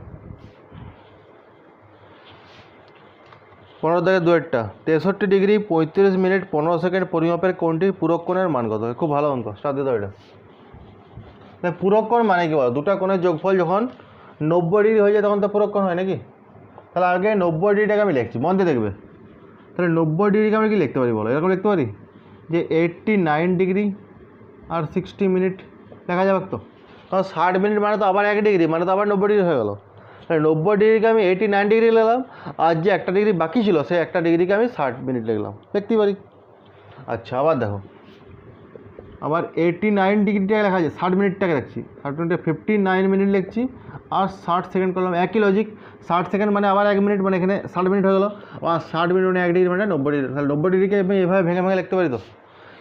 15 থেকে 2 63 ডিগ্রি 35 মিনিট 15 সেকেন্ড পরিমাপের কোণটির পূরক কোণের মান কত? খুব ভালো অঙ্ক, স্টার্ট দিয়ে দাও এটা। পূরক কোণ মানে কি বলো, দুটা কোণের যোগফল যখন 90 ডিগ্রি হয়ে যায় তখন তো পূরক কোণ হয় নাকি? তাহলে আগে 90 ডিগ্রিটাকে আমি লিখছি, মন দিয়ে দেখবে। তাহলে 90 ডিগ্রিকে আমি কি লিখতে পারি বলো, এরকম লিখতে পারি যে 89 ডিগ্রি আর 60 মিনিট লেখা যাবে তো? কারণ 60 মিনিট মানে তো আবার 1 ডিগ্রি, মানে তো আবার 90 ডিগ্রি হয়ে গেলো। তাহলে 90 ডিগ্রিকে আমি 89 ডিগ্রি লিখলাম, আর যে একটা ডিগ্রি বাকি ছিল সেই একটা ডিগ্রিকে আমি 60 মিনিট লিখলাম, লিখতে পারি। আচ্ছা, আবার দেখো, আবার 89 ডিগ্রিটাকে লেখা আছে, 60 মিনিটটাকে রাখছি, 59 মিনিট লিখছি, আর 60 সেকেন্ড করলাম, একই লজিক। 60 সেকেন্ড মানে আবার 1 মিনিট, মানে এখানে 60 মিনিট হয়ে গেলো, আর 60 মিনিট মানে 1 ডিগ্রি মানে 90 ডিগ্রি। তাহলে 90 ডিগ্রিকে আমি এভাবে ভেঙে ভেঙে লিখতে পারি তো।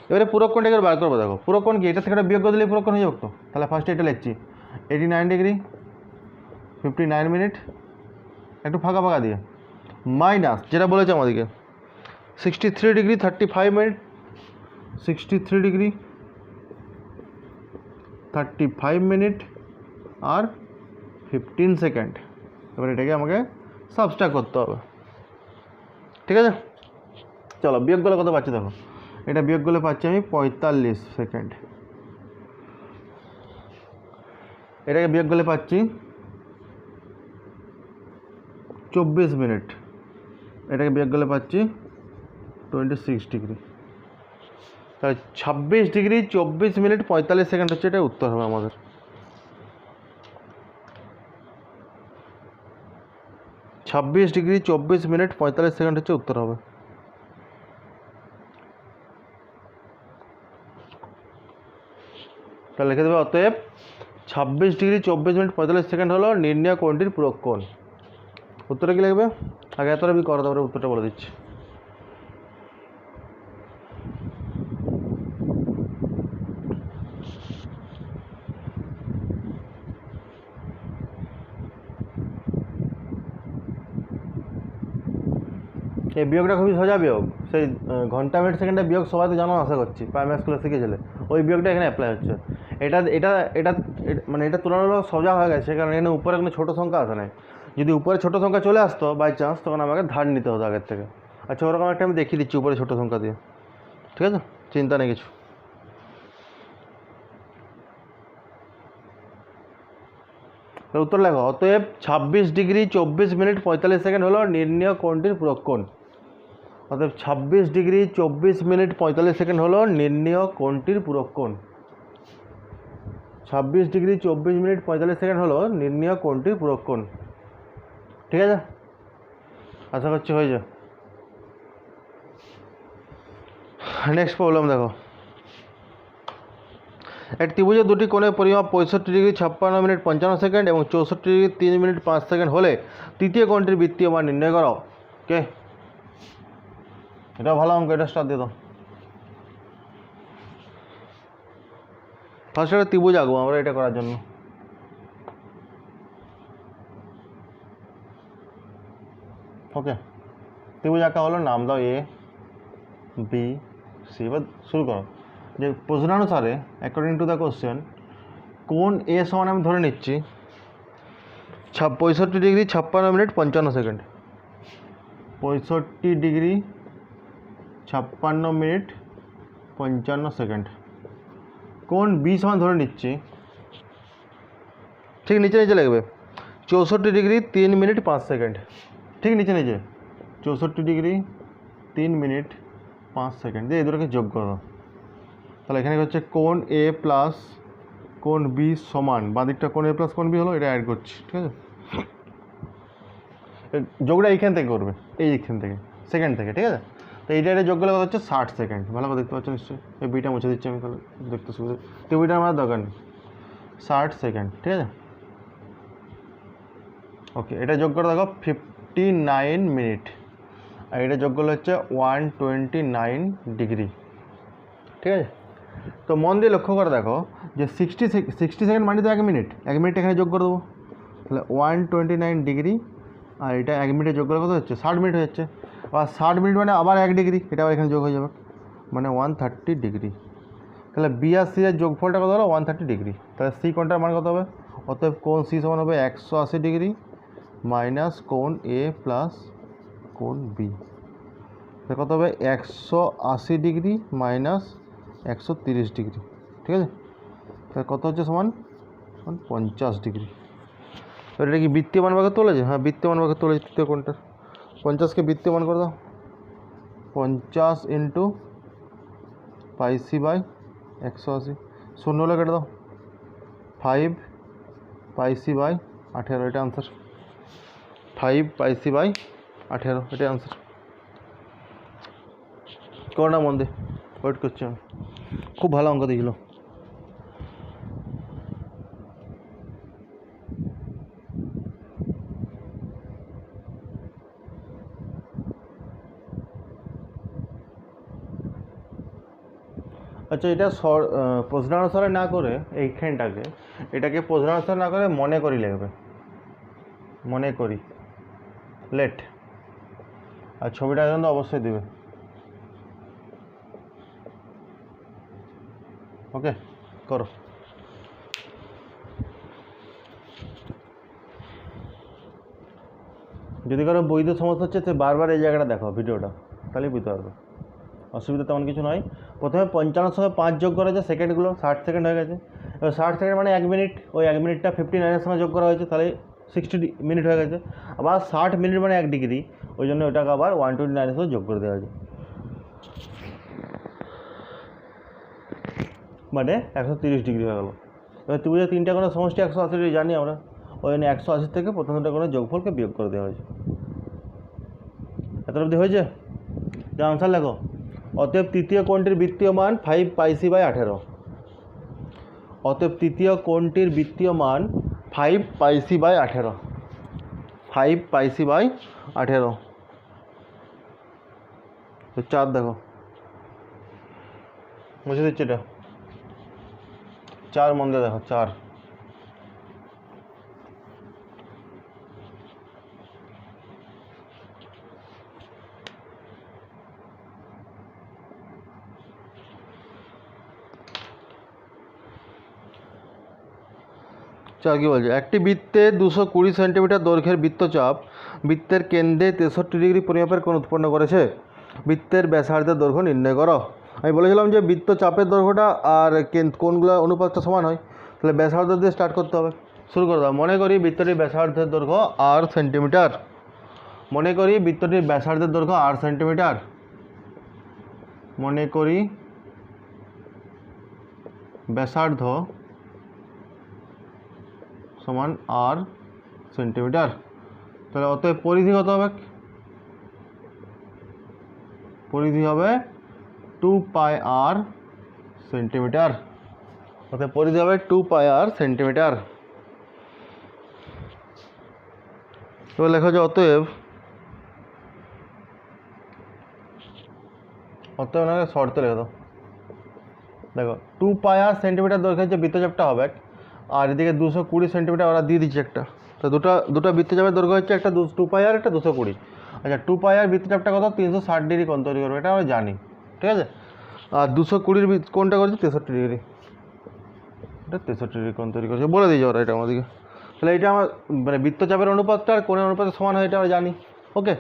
এবারে পূরক কোণটাকে বার করবো। দেখো পূরক কোণ কি, এটা থেকে বিয়োগ করে দিলে পূরক কোণ হয়ে যাবে তো। তাহলে ফার্স্টে এটা লিখছি 89 ডিগ্রি 59 মিনিট, একটু ফাঁকা ফাঁকা দিয়ে, মাইনাস যেটা বলেছে আমাদেরকে 63 ডিগ্রি 35 মিনিট, 63 ডিগ্রি 35 মিনিট আর 15 সেকেন্ড। এবার এটাকে আমাকে সাবস্ট্রাক্ট করতে হবে, ঠিক আছে? চলো বিয়োগ করলে কত পাচ্ছি দেখো, এটা বিয়োগ করলে পাচ্ছি আমি 45 সেকেন্ড, এটাকে বিয়োগ করলে পাচ্ছি 24 মিনিট, এটাকে বিয়োগ করলে পাচ্ছি 26 ডিগ্রি। তাহলে 26 ডিগ্রি 24 মিনিট 45 সেকেন্ড হচ্ছে, এটা উত্তর হবে আমাদের। ছাব্বিশ ডিগ্রি 24 মিনিট 45 সেকেন্ড হচ্ছে উত্তর হবে। তাহলে লিখে দেবে অতএব 26 ডিগ্রি 24 মিনিট 45 সেকেন্ড হলো নির্ণয় কোণটির পূরক কোণ। উত্তরটা কি লিখবে? আগে এতটা বি করো, তারপরে উত্তরটা বলে দিচ্ছি। এই বিয়োগটা খুবই সোজা বিয়োগ, সেই ঘন্টা মিনিট সেকেন্ডে বিয়োগ সবাই তো জানো, আশা করছি প্রাইমারি স্কুলে শিখেছিলে, ওই বিয়োগটা এখানে অ্যাপ্লাই হচ্ছে। এটা এটা এটা মানে এটা তুলনামূলক সোজা হয়ে গেছে, কারণ এখানে উপরে কোনো ছোটো সংখ্যা আসে নাই। যদি উপরে ছোটো সংখ্যা চলে আসতো বাই চান্স, তখন আমাকে ধার নিতে হতো আগের থেকে। আচ্ছা, ওরকম একটা আমি দেখিয়ে দিচ্ছি উপরে ছোটো সংখ্যা দিয়ে, ঠিক আছে? চিন্তা নেই কিছু। উত্তর লেখো, অতএব 26 ডিগ্রি 24 মিনিট 45 সেকেন্ড হলো নির্ণয় কোণটির পূরক কোণ। অতএব 26 ডিগ্রি 24 মিনিট 45 সেকেন্ড হলো নির্ণয় কোণটির পূরক কোণ। 26 ডিগ্রি 24 মিনিট 45 সেকেন্ড হলো নির্ণয় কোণটির পূরক কোণ, ঠিক আছে? আশা করছি হয়ে যায়। নেক্সট প্রবলেম দেখো, এক ত্রিভুজের দুটি কোণের পরিমাপ 65 ডিগ্রি 56 মিনিট 55 সেকেন্ড এবং 64 ডিগ্রি 3 মিনিট 5 সেকেন্ড হলে তৃতীয় কোণটির বৃত্তীয় মান নির্ণয় করো। কে? এটা ভালো অঙ্ক, এটা স্টার্ট দিয়ে দাও। ফার্স্ট একটা ত্রিভুজ আঁকবো আমরা এটা করার জন্য। ওকে, ত্রিভুজ আঁকা হলো, নাম দাও এ বি সি। এবার শুরু করো। যে প্রশ্নানুসারে অ্যাকর্ডিং টু দ্য কোশ্চেন কোণ এ সমান আমি ধরে নিচ্ছি 65 degree 56 minute 55 second, 65 degree 56 minute 55 second. কোণ বি সমান ধরে নিচ্ছি, ঠিক নিচে নিচে লিখবে 64 ডিগ্রি 3 মিনিট 5 সেকেন্ড, ঠিক নিচে নিচে 64 ডিগ্রি 3 মিনিট 5 সেকেন্ড দিয়ে এই দুটোকে যোগ করে দাও। তাহলে এখানে হচ্ছে কোণ এ প্লাস কোণ বি সমান, বাঁ দিকটা কোণ এ প্লাস কোণ বি হলো, এটা অ্যাড করছি, ঠিক আছে। যোগটা এইখান থেকে করবে, এইখান থেকে সেকেন্ড থেকে, ঠিক আছে। তো এইটা যোগ করলে হচ্ছে 60 সেকেন্ড। ভালো করে দেখতে পাচ্ছ নিশ্চয়ই, এই বিটা মুছে দিচ্ছি আমি, তাহলে দেখতে সুবিধা। তো বিটা আমার দরকার নেই, 60 সেকেন্ড, ঠিক আছে। ওকে, এটা যোগ করে দেখো 59 মিনিট, আর এটা যোগ করলে হচ্ছে 129 ডিগ্রি, ঠিক আছে। তো মন দিয়ে লক্ষ্য করে দেখো যে 60 সেকেন্ড মানে তো 1 মিনিট, 1 মিনিট এখানে যোগ করে দেবো, তাহলে 129 ডিগ্রি, আর এটা 1 মিনিটে যোগ করে কত হচ্ছে 60 মিনিট হয়ে যাচ্ছে। আবার 60 মিনিট মানে আবার 1 ডিগ্রি, এটা আবার এখানে যোগ হয়ে যাবে, মানে 130 ডিগ্রি। তাহলে বি আর সি এর যোগফলটা কত হলো 130 ডিগ্রি। তাহলে সি কোণটার মান কত হবে? অতএব কোণ সি সমান হবে 180 ডিগ্রি মাইনাস কোণ এ প্লাস কোণ বি। তাহলে কত হবে 180 ডিগ্রি মাইনাস 130 ডিগ্রি, ঠিক আছে। তাহলে কত হচ্ছে সমান 50 ডিগ্রি। এবার এটা কি বৃত্তীয় মান ভাগে তোলেছে? হ্যাঁ, বৃত্তীয় মান ভাগে তোলেছে তৃতীয় কোণটা। 50কে বৃত্তীয় মান করে দাও, 50 ইন্টু পাই সি বাই 180, শূন্য হলে কেটে দাও, 5 পাই সি বাই 18, এটা আনসার। 5 পাই সি বাই 18, এটা আনসার। কোনটা মন দিয়ে ওয়েট করছি আমি, খুব ভালো অঙ্ক দিয়েছিল। আচ্ছা, এটা প্রশ্নানুসারে না করে এইখানটাকে, এটাকে প্রশ্নানুসারে না করে মনে করি লিখবে, মনে করি লেট, আর ছবিটা কিন্তু অবশ্যই দিবে। ওকে, করো। যদি কারো বৈধ সমস্যা হচ্ছে সে বারবার এই জায়গাটা দেখো ভিডিওটা, তাহলেই বুঝতে পারবে। অসুবিধা তেমন কিছু নয়। প্রথমে 55 সঙ্গে 5 যোগ করা হয়েছে, সেকেন্ডগুলো 60 সেকেন্ড হয়ে গেছে। এবার 60 সেকেন্ড মানে 1 মিনিট, ওই 1 মিনিটটা 59-এর সঙ্গে যোগ করা হয়েছে, তাহলে 60 মিনিট হয়ে গেছে। আবার 60 মিনিট মানে 1 ডিগ্রি, ওই জন্য ওটাকে আবার 129-এর সঙ্গে যোগ করে দেওয়া হয়েছে, মানে 130 ডিগ্রি হয়ে গেলো। এবার তুমি যে তিনটা কোনো সমষ্টি 180 ডিগ্রি জানি আমরা, ওই জন্য 180 থেকে প্রথম দুটো কোনো যোগফলকে বিয়োগ করে দেওয়া হয়েছে। এত অবধি হয়েছে? যে আনসার লেখো, অতএব তৃতীয় কোণটির বৃত্তীয় মান 5 পাই সি বাই 18। অতএব তৃতীয় কোণটির বৃত্তীয় মান 5 pi C by 18, 5 pi C by 18। তো 4 দেখো, মুছে দিচ্ছি এটা, 4 মন দিয়ে দেখো, 4। কি বলছে, একটি বৃত্তে 220 সেন্টিমিটার দৈর্ঘ্যের বৃত্তচাপ বৃত্তের কেন্দ্রে 63 ডিগ্রি পরিমাপের কোণ উৎপন্ন করেছে। বৃত্তের ব্যাসার্ধের দৈর্ঘ্য নির্ণয় করো। আমি বলেছিলাম যে বৃত্তচাপের দৈর্ঘ্যটা আর কোণগুলো অনুপাতটা সমান হয়, তাহলে ব্যাসার্ধ দিয়ে স্টার্ট করতে হবে। শুরু করে দাও। মনে করি বৃত্তটির ব্যাসার্ধের দৈর্ঘ্য 8 সেন্টিমিটার। মনে করি বৃত্তটির ব্যাসার্ধের দৈর্ঘ্য 8 সেন্টিমিটার। মনে করি ব্যাসার্ধ সমান 8 সেন্টিমিটার। তাহলে অতএব পরিধি কত হবে? পরিধি হবে 2 পাই আর সেন্টিমিটার। অতএব পরিধি হবে 2 পাই আর সেন্টিমিটার। এবার লেখা যায় অতএব ওনাকে শর্তে লিখে দাও। দেখো 2 পাই আর সেন্টিমিটার দৈর্ঘ্যের যে বৃত্তচাপটা হবে, আর এদিকে 220 সেন্টিমিটার ওরা দিয়ে দিচ্ছে একটা, তো দুটো বৃত্তচাপের দৈর্ঘ্য হচ্ছে একটা 2 পাই আর, একটা 220। আচ্ছা, 2 পাই আর বৃত্তচাপটা কত? 360 ডিগ্রি কোণ তৈরি করবে, এটা আমরা জানি, ঠিক আছে। আর 220 কোণটা করছে 63 ডিগ্রি, এটা 63 ডিগ্রি কোণ তৈরি করছে, বলে দিয়েছে ওরা এটা আমাদেরকে। তাহলে এটা আমার মানে বৃত্তচাপের অনুপাতটা আর কোণের অনুপাতে সমান হয়, এটা আমরা জানি। ওকে,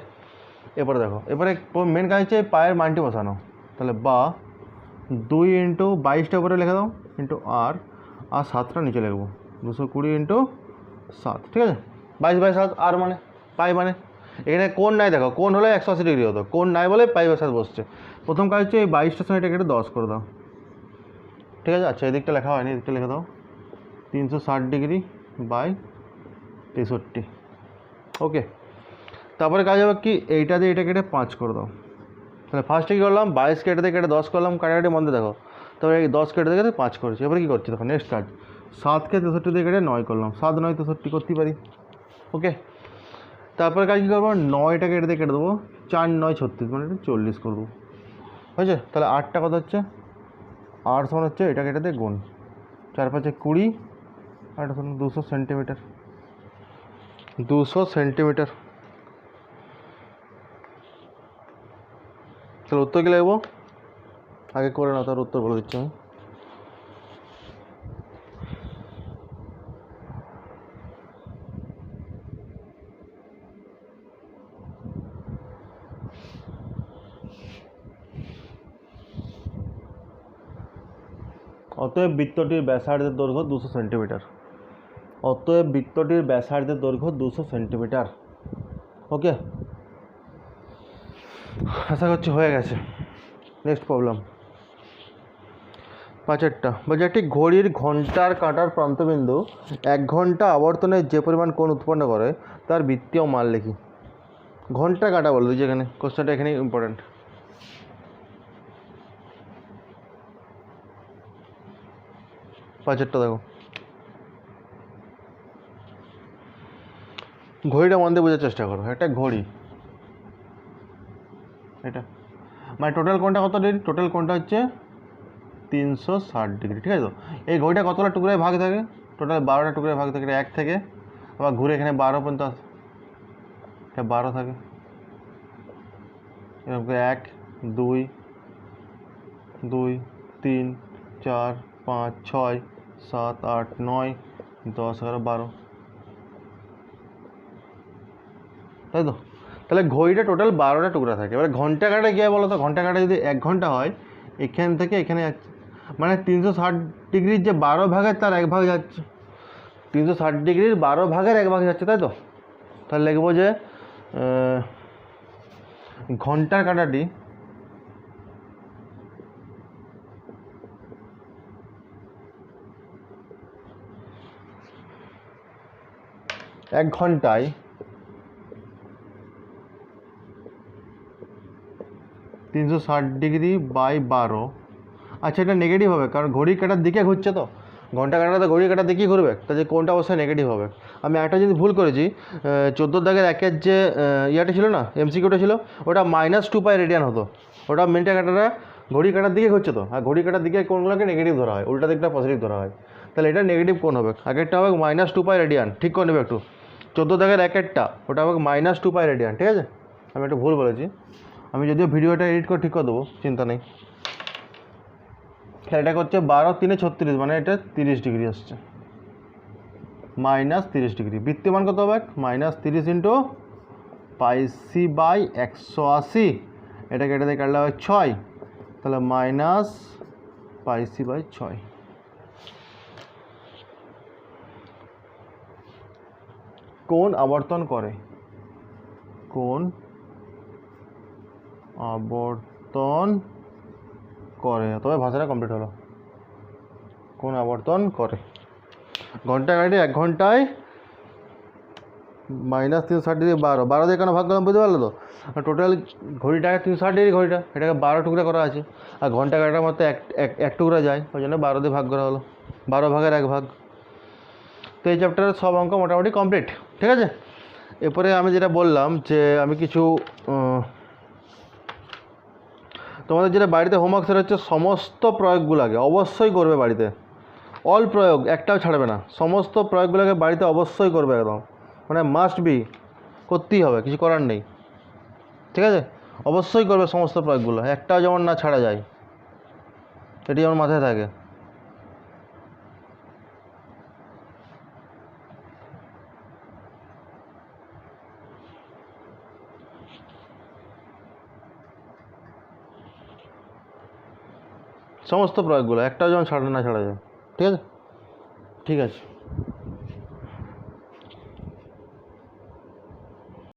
এরপরে দেখো, এবারে মেন কাজ হচ্ছে পায়ের মানটি বসানো। তাহলে বা 2 ইন্টু 22টা উপরে লিখে দাও, ইন্টু আর 7টা নিচে লিখবো, 220 ইন্টু 7, ঠিক আছে। 22/7 আর মানে পাই, মানে এখানে কোণ নাই, দেখো কোণ হলে 180 ডিগ্রি হতো, কোণ নাই বলে পাইপের সাথে বসছে। প্রথম কাজ হচ্ছে এই 22টার সময় এটা কেটে 10 করে দাও, ঠিক আছে। আচ্ছা এদিকটা লেখা হয়নি, এদিকটা লিখে দাও 360 ডিগ্রি বাই 63। ওকে, তারপরে কাজ হবে কি, এইটা দিয়ে এটা কেটে 5 করে দাও। তাহলে ফার্স্টে কী করলাম, 22 কেটে দিয়ে কেটে 10 করলাম, কাটাকাটি মধ্যে দেখো, তারপরে এই 10 কেটে দিয়ে কেটে 5 করেছি। এবার কী করছি দেখো, নেক্সট কাজ 7কে 63 দিয়ে কেটে 9 করলাম, 7 9 63 করতেই পারি। ওকে, তারপরে কাজ কী করবো, 9টা কেটে দিয়ে কেটে দেবো, 4 9 36 মানে এটা 40 করবো, হয়েছে। তাহলে 8টা কত হচ্ছে, 8 সমান হচ্ছে এটা কেটে দিয়ে গুণ 4 5 20, 8 সমান 200 সেন্টিমিটার, 200 সেন্টিমিটার। তাহলে উত্তর কী লাগবো, আগে করে নাও তার উত্তর বলে দিচ্ছি আমি। অতএব বৃত্তটির ব্যাসার্ধের দৈর্ঘ্য 200 সেন্টিমিটার। অতএব বৃত্তটির ব্যাসার্ধের দৈর্ঘ্য 200 সেন্টিমিটার। ওকে, আশা করছি হয়ে গেছে। নেক্সট প্রবলেম 5টা, বলছে একটি ঘড়ির ঘন্টার কাঁটার প্রান্তবিন্দু 1 ঘন্টা আবর্তনে যে পরিমাণ কোণ উৎপন্ন করে তার বৃত্তীয় মান লিখি। ঘন্টা কাঁটা বলে দিয়েছে এখানে, কোশ্চেনটা এখানে ইম্পর্টেন্ট। পাঁচেরটা দেখো, ঘড়িটা মন দিয়ে বোঝার চেষ্টা করো। একটা ঘড়ি, এটা মানে টোটাল কোণটা কত ডিগ্রি, টোটাল কোণটা হচ্ছে 360 ডিগ্রি, ঠিক আছে। তো এই ঘড়িটা কতটা টুকরায় ভাগ থাকে, টোটাল 12টা টুকরায় ভাগ থাকে, 1 থেকে আবার ঘুরে এখানে 12 পর্যন্ত আসে, এটা 12 থাকে, এরকম 1 2 2 3 4 5 6 7 8 9 10 11 12, তাই তো। তাহলে ঘড়িটা টোটাল 12টা টুকরা থাকে। এবার ঘন্টা কাটা কী হয় বলো তো, ঘন্টা কাটা যদি 1 ঘন্টা হয়, এখান থেকে এখানে যাচ্ছে, মানে 360 ডিগ্রির যে 12 ভাগের তার 1 ভাগ যাচ্ছে, 360 ডিগ্রির 12 ভাগের 1 ভাগ যাচ্ছে, তাই তো। তাহলে লিখবো যে ঘন্টার কাঁটাটি এক ঘন্টায় 360 ডিগ্রি বাই 12। আচ্ছা এটা নেগেটিভ হবে, কারণ ঘড়ির কাঁটার দিকে ঘুরছে, তো ঘন্টা কাঁটাটা তো ঘড়ির কাঁটার দিকেই ঘুরবে, তাহলে কোনটা অবশ্যই নেগেটিভ হবে। আমি একটা যদি ভুল করেছি, 14 দাগের 1-এর যে ইয়াটা ছিল না, এমসিকিউটা ছিল, ওটা -2π রেডিয়ান হতো, ওটা মিনিটের কাঁটাটা ঘড়ির কাঁটার দিকে ঘুরছে, তো আর ঘড়ির কাঁটার দিকে কোনগুলোকে নেগেটিভ ধরা হয়, উল্টা দিকটা পজিটিভ ধরা হয়। তাহলে এটা নেগেটিভ কোণ হবে, আগেরটা হবে -2π রেডিয়ান, ঠিক করে নেবে একটু। 14 দাগের 1-এরটা ওটা হবে -2π রেডিয়ান, ঠিক আছে। আমি একটু ভুল বলেছি, আমি যদিও ভিডিওটা এডিট করে ঠিক করে দেবো, চিন্তা নেই। এটা হচ্ছে 12 3 36, মানে এটা 30 ডিগ্রি আসছে, -30 ডিগ্রি। বৃত্তীয়মান কত হবে, -30 ইন্টু πc বাই 180, এটা কেটে দিয়ে কাটলে হবে 6, তাহলে -πc বাই 6। কোণ আবর্তন করে, কোণ আবর্তন করে, তবে ভাষাটা কমপ্লিট হলো, কোণ আবর্তন করে। ঘন্টা কাটি 1 ঘন্টায় -360 ডিগ্রি 12 দিয়ে কেন ভাগ করলাম বুঝতে পারলো তো। টোটাল ঘড়িটাকে 360 ডিগ্রি, ঘড়িটা এটাকে 12 টুকরা করা আছে, আর ঘন্টা কাটার মতো এক টুকরা যায়, ওই জন্য 12 দিয়ে ভাগ করা হলো, 12 ভাগের 1 ভাগ। তো এই চ্যাপ্টারের সব অঙ্ক মোটামুটি কমপ্লিট, ঠিক আছে। এরপরে আমি যেটা বললাম যে আমি কিছু তোমাদের যেটা বাড়িতে হোমওয়ার্ক, সেটা হচ্ছে সমস্ত প্রয়োগগুলোকে অবশ্যই করবে বাড়িতে, অল প্রয়োগ একটাও ছাড়বে না, সমস্ত প্রয়োগগুলোকে বাড়িতে অবশ্যই করবে, একদম মানে মাস্ট বি, করতেই হবে, কিছু করার নেই, ঠিক আছে। অবশ্যই করবে সমস্ত প্রয়োগগুলো, একটাও যেমন না ছাড়া যায়, এটি যেমন মাথায় থাকে। সমস্ত প্রয়োগগুলো একটাও যেমন ছাড়া না ছাড়া যায়, ঠিক আছে। ঠিক আছে।